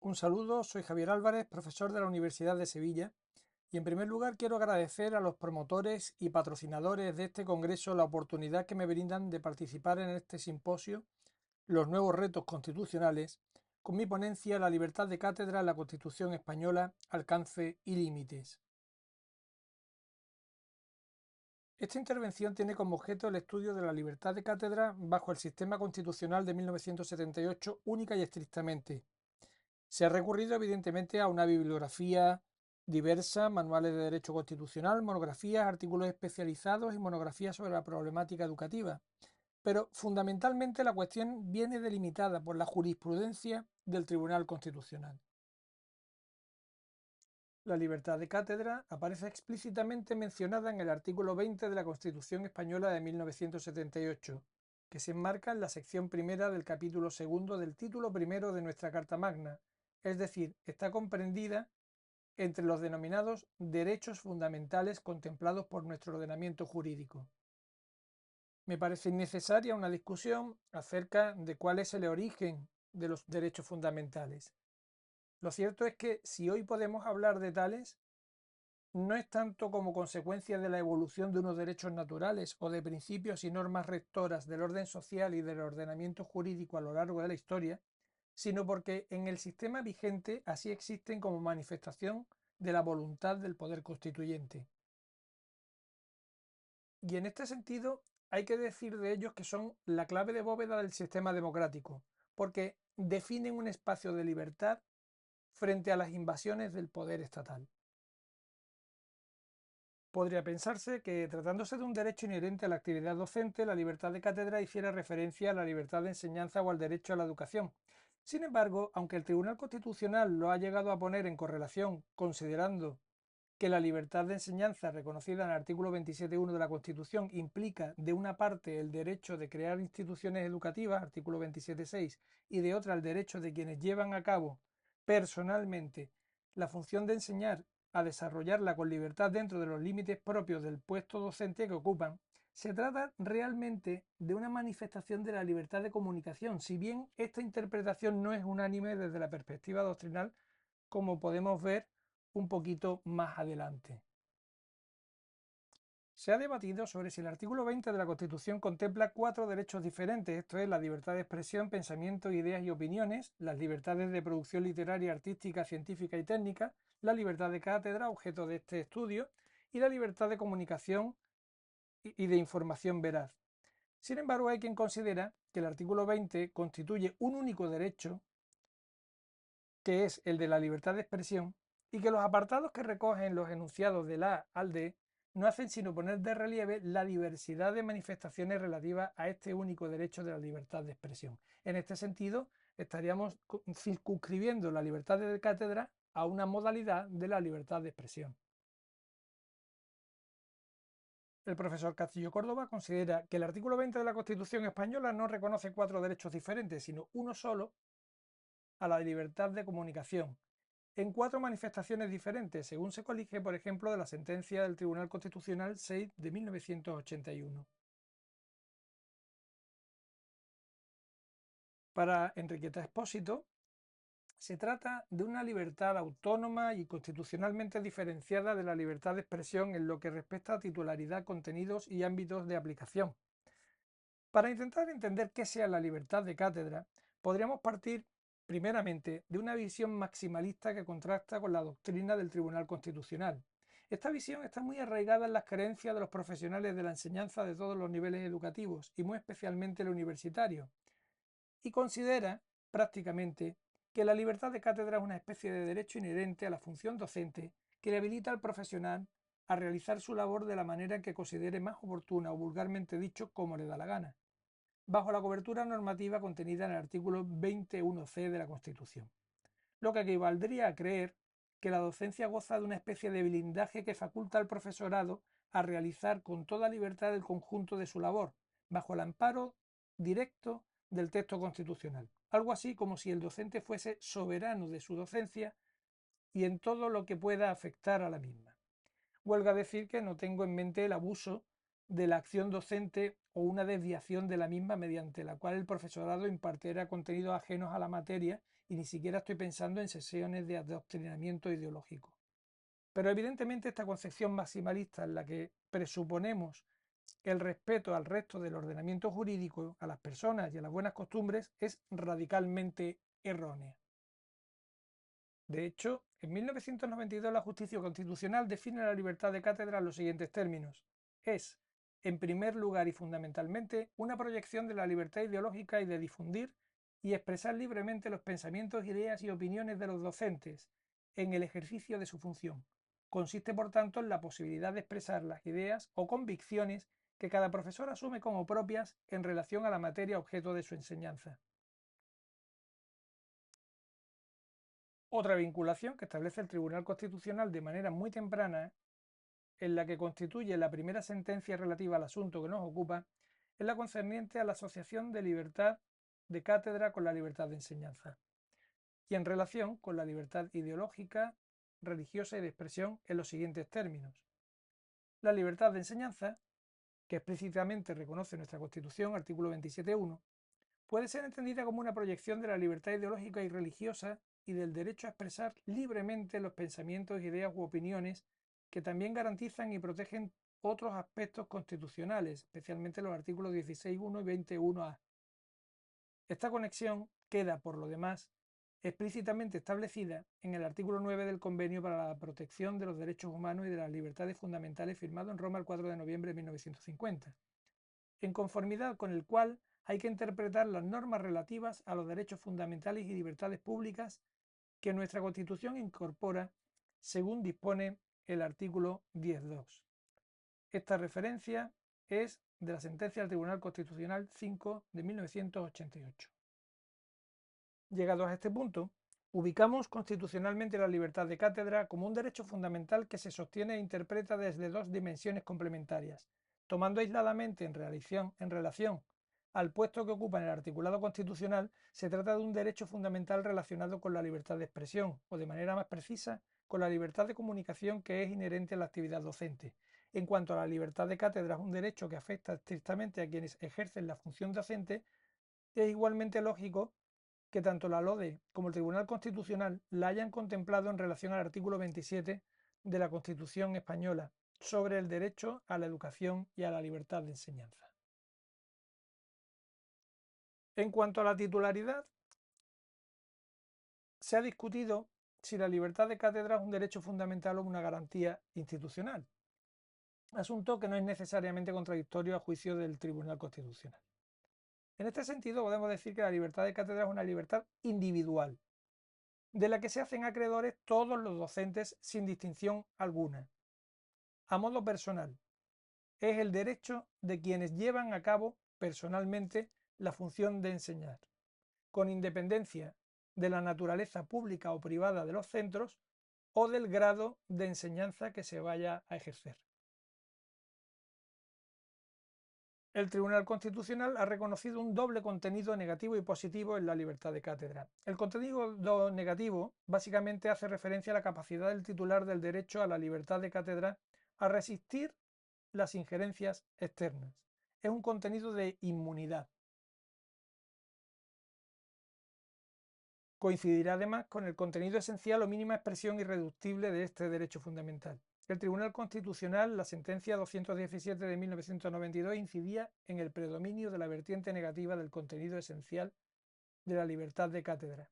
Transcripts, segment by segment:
Un saludo, soy Javier Álvarez, profesor de la Universidad de Sevilla, y en primer lugar quiero agradecer a los promotores y patrocinadores de este congreso la oportunidad que me brindan de participar en este simposio, Los nuevos retos constitucionales, con mi ponencia La libertad de cátedra en la Constitución española, alcance y límites. Esta intervención tiene como objeto el estudio de la libertad de cátedra bajo el sistema constitucional de 1978 única y estrictamente. Se ha recurrido evidentemente a una bibliografía diversa, manuales de derecho constitucional, monografías, artículos especializados y monografías sobre la problemática educativa. Pero fundamentalmente la cuestión viene delimitada por la jurisprudencia del Tribunal Constitucional. La libertad de cátedra aparece explícitamente mencionada en el artículo 20 de la Constitución Española de 1978, que se enmarca en la sección primera del capítulo segundo del título primero de nuestra Carta Magna, es decir, está comprendida entre los denominados derechos fundamentales contemplados por nuestro ordenamiento jurídico. Me parece innecesaria una discusión acerca de cuál es el origen de los derechos fundamentales. Lo cierto es que si hoy podemos hablar de tales, no es tanto como consecuencia de la evolución de unos derechos naturales o de principios y normas rectoras del orden social y del ordenamiento jurídico a lo largo de la historia, sino porque en el sistema vigente así existen como manifestación de la voluntad del poder constituyente. Y en este sentido hay que decir de ellos que son la clave de bóveda del sistema democrático, porque definen un espacio de libertad frente a las invasiones del poder estatal. Podría pensarse que, tratándose de un derecho inherente a la actividad docente, la libertad de cátedra hiciera referencia a la libertad de enseñanza o al derecho a la educación. Sin embargo, aunque el Tribunal Constitucional lo ha llegado a poner en correlación, considerando que la libertad de enseñanza reconocida en el artículo 27.1 de la Constitución implica de una parte el derecho de crear instituciones educativas, artículo 27.6, y de otra el derecho de quienes llevan a cabo personalmente la función de enseñar a desarrollarla con libertad dentro de los límites propios del puesto docente que ocupan, se trata realmente de una manifestación de la libertad de comunicación, si bien esta interpretación no es unánime desde la perspectiva doctrinal, como podemos ver un poquito más adelante. Se ha debatido sobre si el artículo 20 de la Constitución contempla 4 derechos diferentes, esto es, la libertad de expresión, pensamiento, ideas y opiniones, las libertades de producción literaria, artística, científica y técnica, la libertad de cátedra, objeto de este estudio, y la libertad de comunicación y de información veraz. Sin embargo, hay quien considera que el artículo 20 constituye un único derecho, que es el de la libertad de expresión, y que los apartados que recogen los enunciados de la A al D no hacen sino poner de relieve la diversidad de manifestaciones relativas a este único derecho de la libertad de expresión. En este sentido, estaríamos circunscribiendo la libertad de cátedra a una modalidad de la libertad de expresión. El profesor Castillo Córdoba considera que el artículo 20 de la Constitución española no reconoce 4 derechos diferentes, sino uno solo, a la libertad de comunicación, en 4 manifestaciones diferentes, según se colige, por ejemplo, de la sentencia del Tribunal Constitucional 6 de 1981. Para Enriqueta Expósito, se trata de una libertad autónoma y constitucionalmente diferenciada de la libertad de expresión en lo que respecta a titularidad, contenidos y ámbitos de aplicación. Para intentar entender qué sea la libertad de cátedra, podríamos partir primeramente de una visión maximalista que contrasta con la doctrina del Tribunal Constitucional. Esta visión está muy arraigada en las creencias de los profesionales de la enseñanza de todos los niveles educativos y muy especialmente el universitario, y considera prácticamente que la libertad de cátedra es una especie de derecho inherente a la función docente que le habilita al profesional a realizar su labor de la manera que considere más oportuna o vulgarmente dicho como le da la gana, bajo la cobertura normativa contenida en el artículo 21c de la Constitución, lo que equivaldría a creer que la docencia goza de una especie de blindaje que faculta al profesorado a realizar con toda libertad el conjunto de su labor, bajo el amparo directo del texto constitucional. Algo así como si el docente fuese soberano de su docencia y en todo lo que pueda afectar a la misma. Huelga decir que no tengo en mente el abuso de la acción docente o una desviación de la misma mediante la cual el profesorado impartiera contenidos ajenos a la materia, y ni siquiera estoy pensando en sesiones de adoctrinamiento ideológico. Pero evidentemente esta concepción maximalista en la que presuponemos el respeto al resto del ordenamiento jurídico, a las personas y a las buenas costumbres es radicalmente errónea. De hecho, en 1992 la Justicia Constitucional define la libertad de cátedra en los siguientes términos. Es, en primer lugar y fundamentalmente, una proyección de la libertad ideológica y de difundir y expresar libremente los pensamientos, ideas y opiniones de los docentes en el ejercicio de su función. Consiste, por tanto, en la posibilidad de expresar las ideas o convicciones que cada profesor asume como propias en relación a la materia objeto de su enseñanza. Otra vinculación que establece el Tribunal Constitucional de manera muy temprana, en la que constituye la primera sentencia relativa al asunto que nos ocupa, es la concerniente a la asociación de libertad de cátedra con la libertad de enseñanza, y en relación con la libertad ideológica, religiosa y de expresión en los siguientes términos. La libertad de enseñanza, que explícitamente reconoce nuestra Constitución, artículo 27.1, puede ser entendida como una proyección de la libertad ideológica y religiosa y del derecho a expresar libremente los pensamientos, ideas u opiniones que también garantizan y protegen otros aspectos constitucionales, especialmente los artículos 16.1 y 21a. Esta conexión queda, por lo demás, explícitamente establecida en el artículo 9 del Convenio para la Protección de los Derechos Humanos y de las Libertades Fundamentales, firmado en Roma el 4 de noviembre de 1950, en conformidad con el cual hay que interpretar las normas relativas a los derechos fundamentales y libertades públicas que nuestra Constitución incorpora según dispone el artículo 10.2. Esta referencia es de la sentencia del Tribunal Constitucional 5 de 1988. Llegados a este punto, ubicamos constitucionalmente la libertad de cátedra como un derecho fundamental que se sostiene e interpreta desde dos dimensiones complementarias, tomando aisladamente en relación al puesto que ocupa en el articulado constitucional. Se trata de un derecho fundamental relacionado con la libertad de expresión, o de manera más precisa, con la libertad de comunicación que es inherente a la actividad docente. En cuanto a la libertad de cátedra, es un derecho que afecta estrictamente a quienes ejercen la función docente. Es igualmente lógico que tanto la LODE como el Tribunal Constitucional la hayan contemplado en relación al artículo 27 de la Constitución española sobre el derecho a la educación y a la libertad de enseñanza. En cuanto a la titularidad, se ha discutido si la libertad de cátedra es un derecho fundamental o una garantía institucional, asunto que no es necesariamente contradictorio a juicio del Tribunal Constitucional. En este sentido, podemos decir que la libertad de cátedra es una libertad individual, de la que se hacen acreedores todos los docentes sin distinción alguna. A modo personal, es el derecho de quienes llevan a cabo personalmente la función de enseñar, con independencia de la naturaleza pública o privada de los centros o del grado de enseñanza que se vaya a ejercer. El Tribunal Constitucional ha reconocido un doble contenido negativo y positivo en la libertad de cátedra. El contenido negativo básicamente hace referencia a la capacidad del titular del derecho a la libertad de cátedra a resistir las injerencias externas. Es un contenido de inmunidad. Coincidirá además con el contenido esencial o mínima expresión irreductible de este derecho fundamental. El Tribunal Constitucional, la sentencia 217 de 1992, incidía en el predominio de la vertiente negativa del contenido esencial de la libertad de cátedra.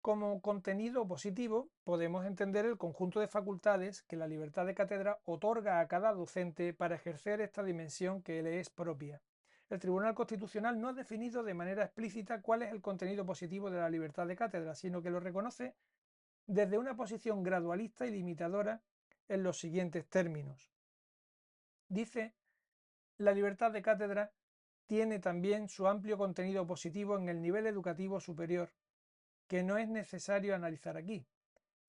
Como contenido positivo, podemos entender el conjunto de facultades que la libertad de cátedra otorga a cada docente para ejercer esta dimensión que le es propia. El Tribunal Constitucional no ha definido de manera explícita cuál es el contenido positivo de la libertad de cátedra, sino que lo reconoce desde una posición gradualista y limitadora en los siguientes términos. Dice: la libertad de cátedra tiene también su amplio contenido positivo en el nivel educativo superior, que no es necesario analizar aquí.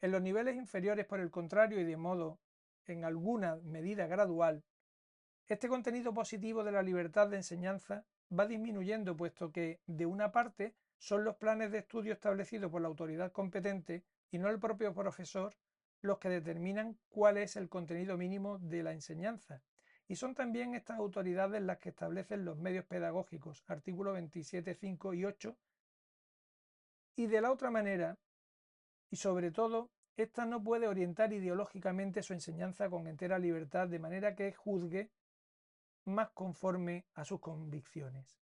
En los niveles inferiores, por el contrario, y de modo en alguna medida gradual, este contenido positivo de la libertad de enseñanza va disminuyendo, puesto que, de una parte, son los planes de estudio establecidos por la autoridad competente y no el propio profesor los que determinan cuál es el contenido mínimo de la enseñanza. Y son también estas autoridades las que establecen los medios pedagógicos, artículos 27, 5 y 8. Y de la otra manera, y sobre todo, ésta no puede orientar ideológicamente su enseñanza con entera libertad, de manera que juzgue más conforme a sus convicciones.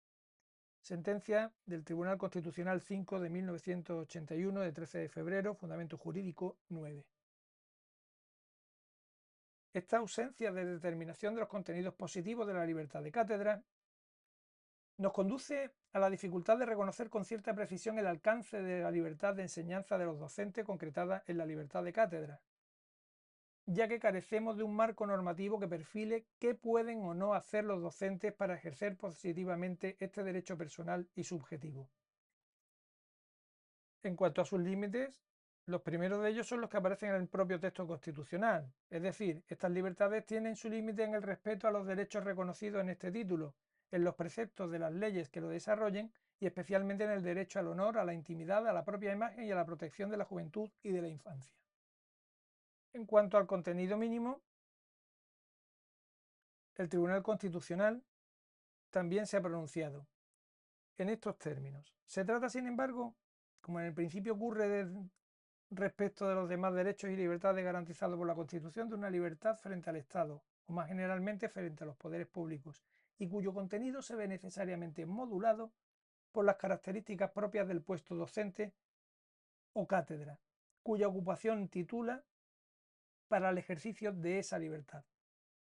Sentencia del Tribunal Constitucional 5 de 1981, de 13 de febrero, Fundamento Jurídico 9. Esta ausencia de determinación de los contenidos positivos de la libertad de cátedra nos conduce a la dificultad de reconocer con cierta precisión el alcance de la libertad de enseñanza de los docentes concretada en la libertad de cátedra, ya que carecemos de un marco normativo que perfile qué pueden o no hacer los docentes para ejercer positivamente este derecho personal y subjetivo. En cuanto a sus límites, los primeros de ellos son los que aparecen en el propio texto constitucional, es decir, estas libertades tienen su límite en el respeto a los derechos reconocidos en este título, en los preceptos de las leyes que lo desarrollen y especialmente en el derecho al honor, a la intimidad, a la propia imagen y a la protección de la juventud y de la infancia. En cuanto al contenido mínimo, el Tribunal Constitucional también se ha pronunciado en estos términos. Se trata, sin embargo, como en el principio ocurre respecto de los demás derechos y libertades garantizados por la Constitución, de una libertad frente al Estado, o más generalmente frente a los poderes públicos, y cuyo contenido se ve necesariamente modulado por las características propias del puesto docente o cátedra, cuya ocupación titula para el ejercicio de esa libertad.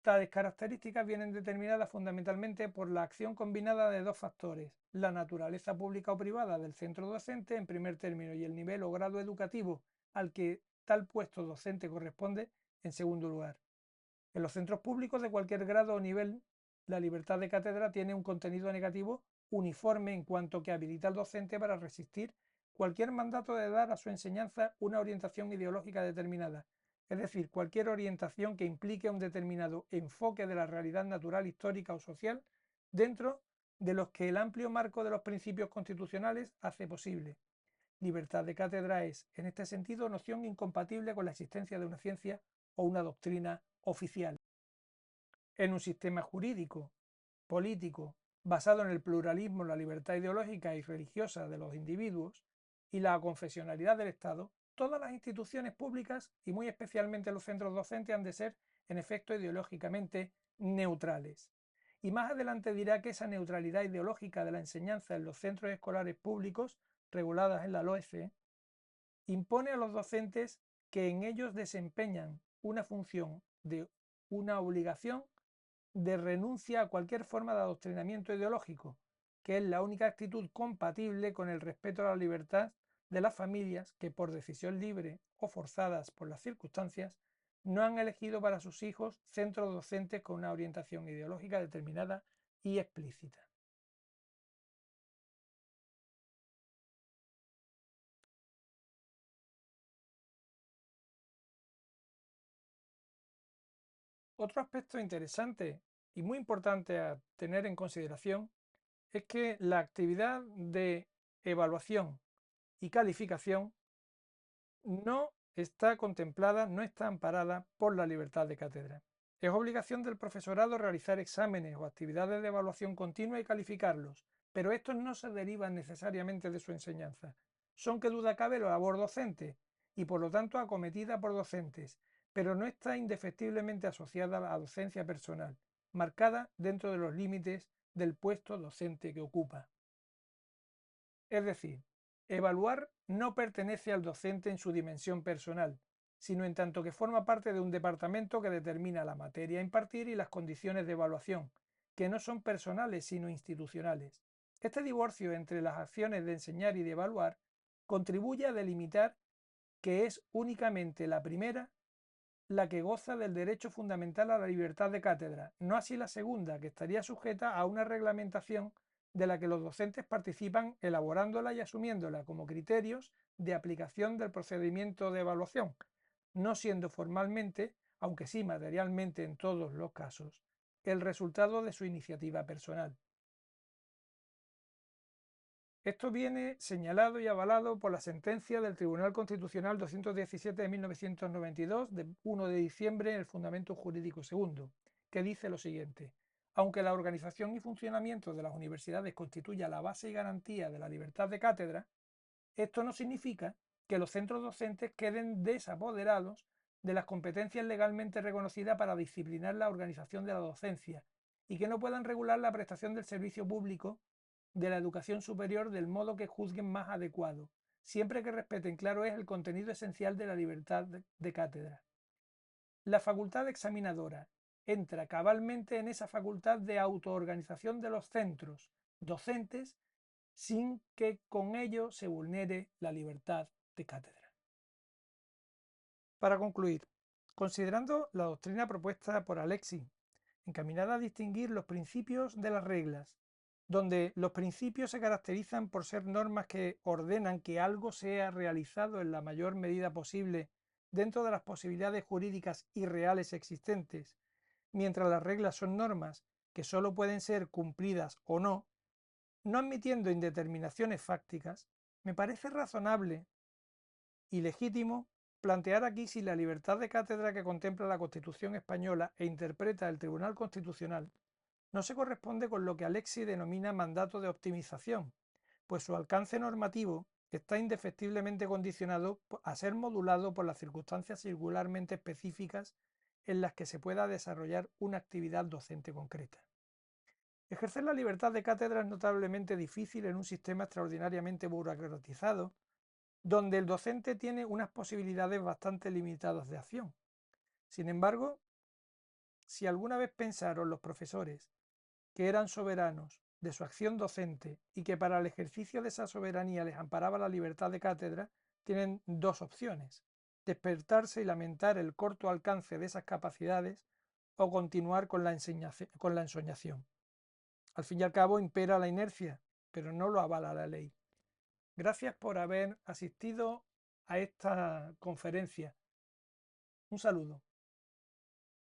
Tales características vienen determinadas fundamentalmente por la acción combinada de dos factores: la naturaleza pública o privada del centro docente en primer término y el nivel o grado educativo al que tal puesto docente corresponde en segundo lugar. En los centros públicos de cualquier grado o nivel, la libertad de cátedra tiene un contenido negativo uniforme en cuanto que habilita al docente para resistir cualquier mandato de dar a su enseñanza una orientación ideológica determinada, es decir, cualquier orientación que implique un determinado enfoque de la realidad natural, histórica o social, dentro de los que el amplio marco de los principios constitucionales hace posible. Libertad de cátedra es, en este sentido, noción incompatible con la existencia de una ciencia o una doctrina oficial. En un sistema jurídico, político, basado en el pluralismo, la libertad ideológica y religiosa de los individuos y la confesionalidad del Estado, todas las instituciones públicas y muy especialmente los centros docentes han de ser, en efecto, ideológicamente neutrales. Y más adelante dirá que esa neutralidad ideológica de la enseñanza en los centros escolares públicos, reguladas en la LOECE, impone a los docentes que en ellos desempeñan una función de una obligación de renuncia a cualquier forma de adoctrinamiento ideológico, que es la única actitud compatible con el respeto a la libertad de las familias que, por decisión libre o forzadas por las circunstancias, no han elegido para sus hijos centros docentes con una orientación ideológica determinada y explícita. Otro aspecto interesante y muy importante a tener en consideración es que la actividad de evaluación y calificación no está contemplada, no está amparada por la libertad de cátedra. Es obligación del profesorado realizar exámenes o actividades de evaluación continua y calificarlos, pero estos no se derivan necesariamente de su enseñanza. Son, que duda cabe, la labor docente y por lo tanto acometida por docentes, pero no está indefectiblemente asociada a la docencia personal, marcada dentro de los límites del puesto docente que ocupa. Es decir, evaluar no pertenece al docente en su dimensión personal, sino en tanto que forma parte de un departamento que determina la materia a impartir y las condiciones de evaluación, que no son personales sino institucionales. Este divorcio entre las acciones de enseñar y de evaluar contribuye a delimitar que es únicamente la primera la que goza del derecho fundamental a la libertad de cátedra, no así la segunda, que estaría sujeta a una reglamentación de la que los docentes participan elaborándola y asumiéndola como criterios de aplicación del procedimiento de evaluación, no siendo formalmente, aunque sí materialmente en todos los casos, el resultado de su iniciativa personal. Esto viene señalado y avalado por la sentencia del Tribunal Constitucional 217 de 1992, de 1 de diciembre, en el Fundamento Jurídico Segundo, que dice lo siguiente: aunque la organización y funcionamiento de las universidades constituya la base y garantía de la libertad de cátedra, esto no significa que los centros docentes queden desapoderados de las competencias legalmente reconocidas para disciplinar la organización de la docencia y que no puedan regular la prestación del servicio público de la educación superior del modo que juzguen más adecuado, siempre que respeten, claro es, el contenido esencial de la libertad de cátedra. La facultad examinadora entra cabalmente en esa facultad de autoorganización de los centros docentes sin que con ello se vulnere la libertad de cátedra. Para concluir, considerando la doctrina propuesta por Alexis, encaminada a distinguir los principios de las reglas, donde los principios se caracterizan por ser normas que ordenan que algo sea realizado en la mayor medida posible dentro de las posibilidades jurídicas y reales existentes, mientras las reglas son normas que sólo pueden ser cumplidas o no, no admitiendo indeterminaciones fácticas, me parece razonable y legítimo plantear aquí si la libertad de cátedra que contempla la Constitución española e interpreta el Tribunal Constitucional no se corresponde con lo que Alexis denomina mandato de optimización, pues su alcance normativo está indefectiblemente condicionado a ser modulado por las circunstancias singularmente específicas en las que se pueda desarrollar una actividad docente concreta. Ejercer la libertad de cátedra es notablemente difícil en un sistema extraordinariamente burocratizado, donde el docente tiene unas posibilidades bastante limitadas de acción. Sin embargo, si alguna vez pensaron los profesores que eran soberanos de su acción docente y que para el ejercicio de esa soberanía les amparaba la libertad de cátedra, tienen dos opciones: despertarse y lamentar el corto alcance de esas capacidades o continuar con la ensoñación. Al fin y al cabo impera la inercia, pero no lo avala la ley. Gracias por haber asistido a esta conferencia. Un saludo.